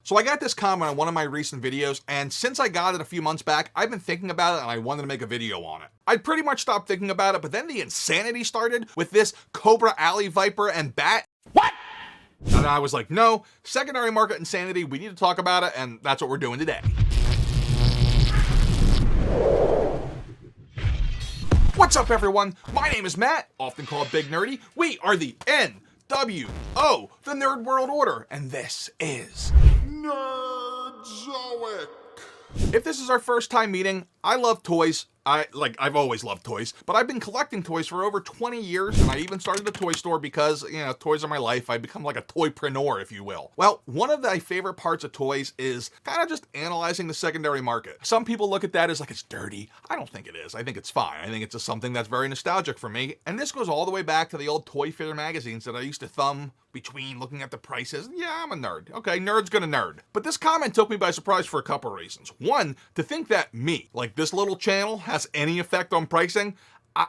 So I got this comment on one of my recent videos, and since I got it a few months back, I've been thinking about it and I wanted to make a video on it. I pretty much stopped thinking about it, but then the insanity started with this Cobra Alley Viper and bat. What? And I was like, no, secondary market insanity, we need to talk about it, and that's what we're doing today. What's up, everyone? My name is Matt, often called Big Nerdy. We are the NWO, the Nerd World Order, and this is Nerdzoic. If this is our first time meeting, I love toys. I've always loved toys, but I've been collecting toys for over 20 years, and I even started a toy store because, toys are my life. I've become like a toypreneur, if you will. Well, one of my favorite parts of toys is kind of just analyzing the secondary market. Some people look at that as like it's dirty. I don't think it is. I think it's fine. I think it's just something that's very nostalgic for me, and this goes all the way back to the old Toy Fair magazines that I used to thumb between looking at the prices. Yeah, I'm a nerd. Okay, nerd's gonna nerd. But this comment took me by surprise for a couple of reasons. One, to think that me, like this little channel, has any effect on pricing,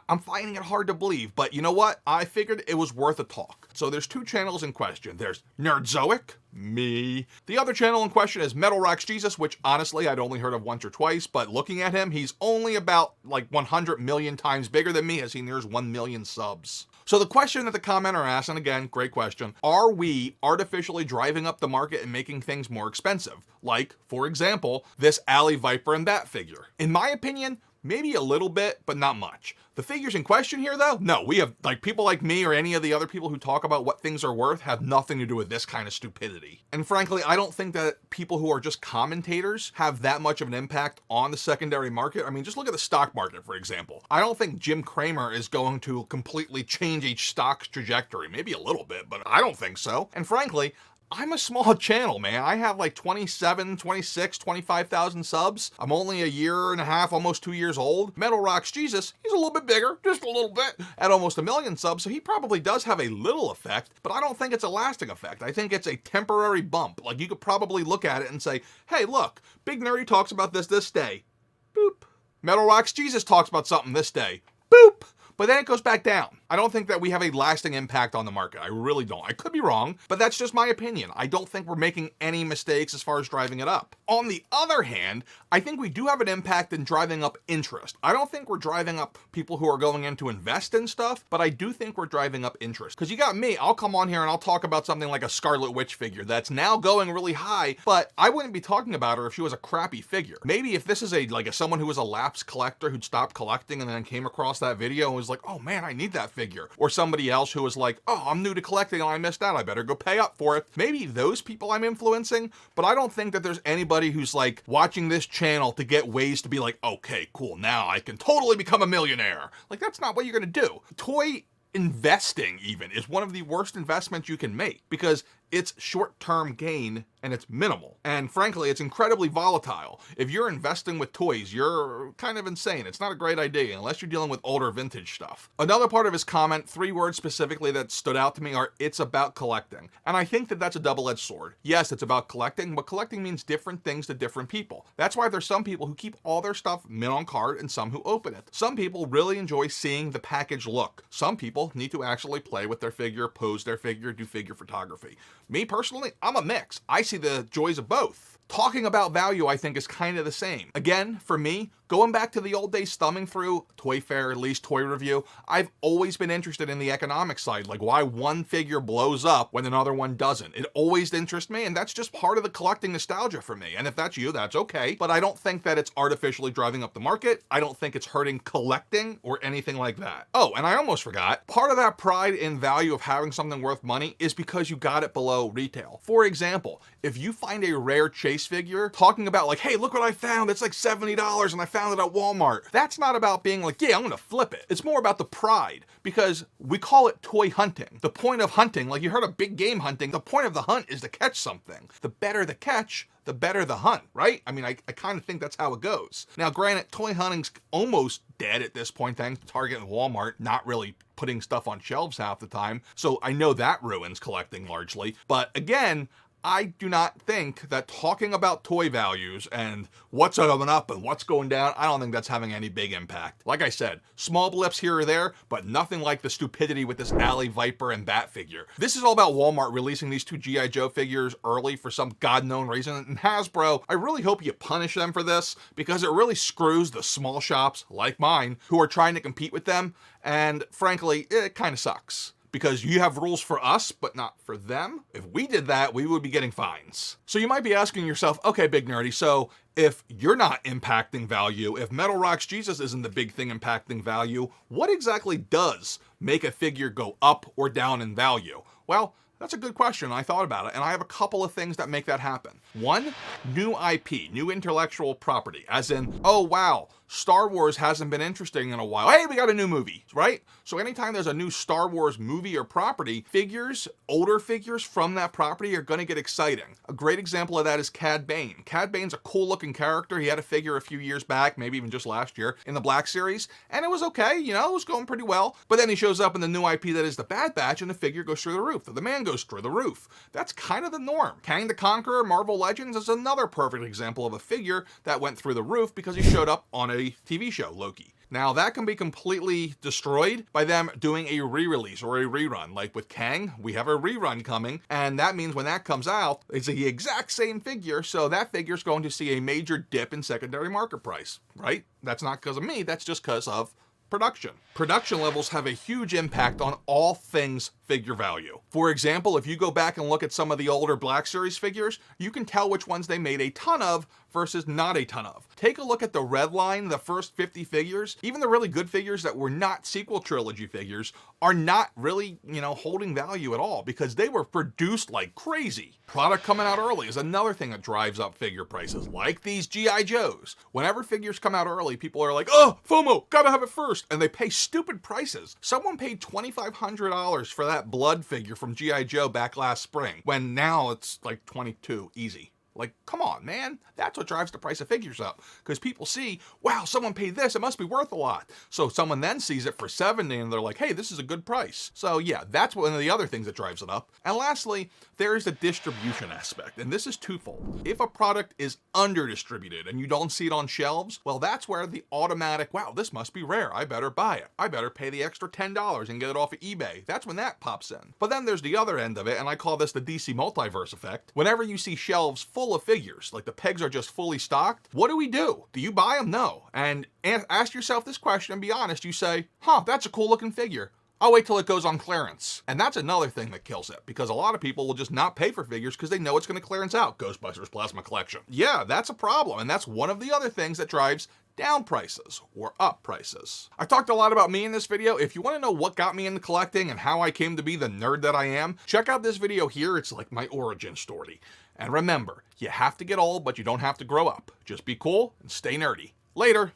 I'm finding it hard to believe, but you know what? I figured it was worth a talk. So there's two channels in question. There's Nerdzoic, me. The other channel in question is 𝐒𝐿𝐿𝐼𝐸𝐺𝐵, which honestly I'd only heard of once or twice, but looking at him, he's only about like 100 million times bigger than me as he nears 1 million subs. So the question that the commenter asked, and again, great question, are we artificially driving up the market and making things more expensive? Like, for example, this Alley Viper and Bat figure. In my opinion, maybe a little bit, but not much. The figures in question here, though, no, we have, like, people like me or any of the other people who talk about what things are worth have nothing to do with this kind of stupidity. And frankly, I don't think that people who are just commentators have that much of an impact on the secondary market. I mean, just look at the stock market, for example. I don't think Jim Cramer is going to completely change each stock's trajectory. Maybe a little bit, but I don't think so. And frankly, I'm a small channel, man. I have like 27, 26, 25,000 subs. I'm only a year and a half, almost 2 years old. 𝐒𝐿𝐿𝐼𝐸𝐺𝐵, he's a little bit bigger, just a little bit, at almost 1 million subs, so he probably does have a little effect, but I don't think it's a lasting effect. I think it's a temporary bump. Like, you could probably look at it and say, hey, look, Big Nerdy talks about this day. Boop. 𝐒𝐿𝐿𝐼𝐸𝐺𝐵 talks about something this day. Boop. But then it goes back down. I don't think that we have a lasting impact on the market. I really don't. I could be wrong, but that's just my opinion. I don't think we're making any mistakes as far as driving it up. On the other hand, I think we do have an impact in driving up interest. I don't think we're driving up people who are going in to invest in stuff, but I do think we're driving up interest. Because you got me, I'll come on here and I'll talk about something like a Scarlet Witch figure that's now going really high, but I wouldn't be talking about her if she was a crappy figure. Maybe if this is someone who was a lapsed collector who'd stopped collecting and then came across that video and was like, oh man, I need that figure. Or somebody else who was like, oh, I'm new to collecting and I missed out, I better go pay up for it. Maybe those people I'm influencing, but I don't think that there's anybody who's like watching this channel to get ways to be like, okay, cool, now I can totally become a millionaire. Like, that's not what you're gonna do. Toy investing even is one of the worst investments you can make because it's short-term gain and it's minimal. And frankly, it's incredibly volatile. If you're investing with toys, you're kind of insane. It's not a great idea unless you're dealing with older vintage stuff. Another part of his comment, 3 words specifically that stood out to me are, it's about collecting. And I think that that's a double-edged sword. Yes, it's about collecting, but collecting means different things to different people. That's why there's some people who keep all their stuff mint on card and some who open it. Some people really enjoy seeing the package look. Some people need to actually play with their figure, pose their figure, do figure photography. Me personally, I'm a mix. I see the joys of both. Talking about value, I think, is kind of the same. Again, for me, going back to the old days, thumbing through Toy Fair, at least Toy Review, I've always been interested in the economic side, like why one figure blows up when another one doesn't. It always interests me, and that's just part of the collecting nostalgia for me. And if that's you, that's okay. But I don't think that it's artificially driving up the market. I don't think it's hurting collecting or anything like that. Oh, and I almost forgot, part of that pride in value of having something worth money is because you got it below retail. For example, if you find a rare Chase figure talking about like, hey, look what I found, it's like $70 and I found it at Walmart. That's not about being like, yeah, I'm gonna flip it. It's more about the pride, because we call it toy hunting. The point of hunting, like you heard of big game hunting, the point of the hunt is to catch something. The better the catch, the better the hunt, right? I mean, I kind of think that's how it goes. Now, granted, toy hunting's almost dead at this point, thanks to Target and Walmart not really putting stuff on shelves half the time. So I know that ruins collecting largely. But again, I do not think that talking about toy values and what's going up and what's going down, I don't think that's having any big impact. Like I said, small blips here or there, but nothing like the stupidity with this Ally, Viper, and Bat figure. This is all about Walmart releasing these two G.I. Joe figures early for some god-known reason, and Hasbro, I really hope you punish them for this, because it really screws the small shops, like mine, who are trying to compete with them, and frankly, it kind of sucks. Because you have rules for us, but not for them. If we did that, we would be getting fines. So you might be asking yourself, okay, Big Nerdy, so if you're not impacting value, if Metal Rocks Jesus isn't the big thing impacting value, what exactly does make a figure go up or down in value? Well, that's a good question. I thought about it, and I have a couple of things that make that happen. One, new IP, new intellectual property, as in, oh wow, Star Wars hasn't been interesting in a while. Hey, we got a new movie, right? So anytime there's a new Star Wars movie or property, figures, older figures from that property are gonna get exciting. A great example of that is Cad Bane. Cad Bane's a cool looking character. He had a figure a few years back, maybe even just last year, in the Black Series, and it was okay, you know, it was going pretty well. But then he shows up in the new IP that is the Bad Batch, and the figure goes through the roof. The man goes through the roof. That's kind of the norm. Kang the Conqueror, Marvel Legends, is another perfect example of a figure that went through the roof because he showed up on a TV show, Loki. Now that can be completely destroyed by them doing a re-release or a rerun. Like with Kang, we have a rerun coming, and that means when that comes out, it's the exact same figure, so that figure's going to see a major dip in secondary market price, right? That's not because of me, that's just because of production. Production levels have a huge impact on all things figure value. For example, if you go back and look at some of the older Black Series figures, you can tell which ones they made a ton of versus not a ton of. Take a look at the red line, the first 50 figures. Even the really good figures that were not sequel trilogy figures are not really, you know, holding value at all because they were produced like crazy. Product coming out early is another thing that drives up figure prices, like these G.I. Joes. Whenever figures come out early, people are like, oh, FOMO, gotta have it first, and they pay stupid prices. Someone paid $2,500 for that Blood figure from G.I. Joe back last spring, when now it's like 22 easy. Like, come on, man. That's what drives the price of figures up. Because people see, wow, someone paid this, it must be worth a lot. So someone then sees it for $70 and they're like, hey, this is a good price. So yeah, that's one of the other things that drives it up. And lastly, there is the distribution aspect. And this is twofold. If a product is under-distributed and you don't see it on shelves, well, that's where the automatic, wow, this must be rare, I better buy it. I better pay the extra $10 and get it off of eBay. That's when that pops in. But then there's the other end of it, and I call this the DC multiverse effect. Whenever you see shelves full of figures, like the pegs are just fully stocked, what do? Do you buy them? No. And ask yourself this question and be honest. You say, huh, that's a cool looking figure. I'll wait till it goes on clearance. And that's another thing that kills it, because a lot of people will just not pay for figures because they know it's going to clearance out. Ghostbusters Plasma Collection. Yeah, that's a problem. And that's one of the other things that drives down prices or up prices. I talked a lot about me in this video. If you want to know what got me into collecting and how I came to be the nerd that I am, check out this video here. It's like my origin story. And remember, you have to get old, but you don't have to grow up. Just be cool and stay nerdy. Later.